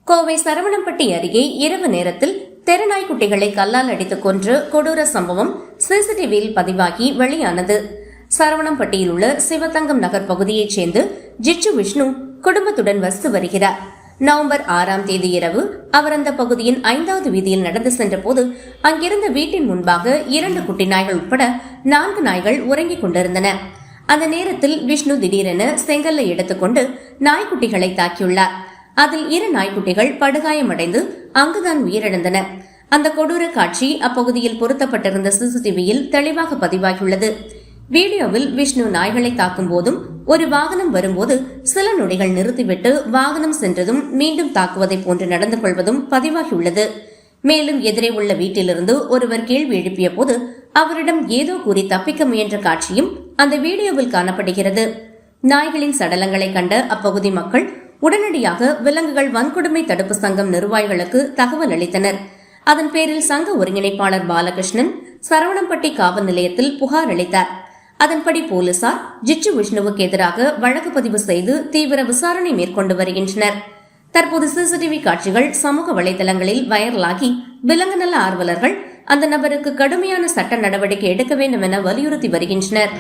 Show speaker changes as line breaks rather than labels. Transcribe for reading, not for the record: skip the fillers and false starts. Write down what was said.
கோவை சரவணம்பட்டி அருகே இரவு நேரத்தில் தெருநாய்க்குட்டிகளை கல்லால் அடித்துக் கொன்ற கொடூர சம்பவம் சிசிடிவியில் பதிவாகி வெளியானது. சரவணம்பட்டியில் உள்ள சிவத்தங்கம் நகர் பகுதியைச் சேர்ந்த ஜிச்சு விஷ்ணு குடும்பத்துடன் வசித்து வருகிறார். நவம்பர் 6ஆம் தேதி இரவு அவர் அந்த பகுதியின் 5வது வீதியில் நடந்து சென்ற போது அங்கிருந்த வீட்டின் முன்பாக 2 குட்டி நாய்கள் உட்பட 4 நாய்கள் உறங்கிக் கொண்டிருந்தன. அந்த நேரத்தில் விஷ்ணு திடீரென செங்கல்லை எடுத்துக்கொண்டு நாய்க்குட்டிகளை தாக்கியுள்ளார். அதில் 2 நாய்க்குட்டிகள் படுகாயமடைந்து அங்குதான் உயிரிழந்தன. அந்த கொடூர காட்சி அப்பகுதியில் பொருத்தப்பட்டிருந்த சிசிடிவியில் தெளிவாக பதிவாகியுள்ளது. வீடியோவில் விஷ்ணு நாய்களை தாக்கும் போதும் ஒரு வாகனம் வரும்போது சில நொடிகள் நிறுத்திவிட்டு வாகனம் சென்றதும் மீண்டும் தாக்குவதை போன்று நடந்து கொள்வதும் பதிவாகியுள்ளது. மேலும் எதிரே உள்ள வீட்டிலிருந்து ஒருவர் கேள்வி எழுப்பிய போது அவரிடம் ஏதோ கூறி தப்பிக்க முயன்ற காட்சியும் அந்த வீடியோவில் காணப்படுகிறது. நாய்களின் சடலங்களை கண்ட அப்பகுதி மக்கள் உடனடியாக விலங்குகள் வன்கொடுமை தடுப்பு சங்கம் நிர்வாகிகளுக்கு தகவல் அளித்தனர். அதன் பேரில் சங்க ஒருங்கிணைப்பாளர் பாலகிருஷ்ணன் சரவணம்பட்டி காவல் நிலையத்தில் புகார் அளித்தார். அதன்படி போலீசார் ஜிச்சு விஷ்ணுவுக்கு எதிராக வழக்கு பதிவு செய்து தீவிர விசாரணை மேற்கொண்டு வருகின்றனர். தற்போது சிசிடிவி காட்சிகள் சமூக வலைதளங்களில் வைரலாகி விலங்கு நல ஆர்வலர்கள் அந்த நபருக்கு கடுமையான சட்ட நடவடிக்கை எடுக்க வேண்டும் என வலியுறுத்தி வருகின்றனர்.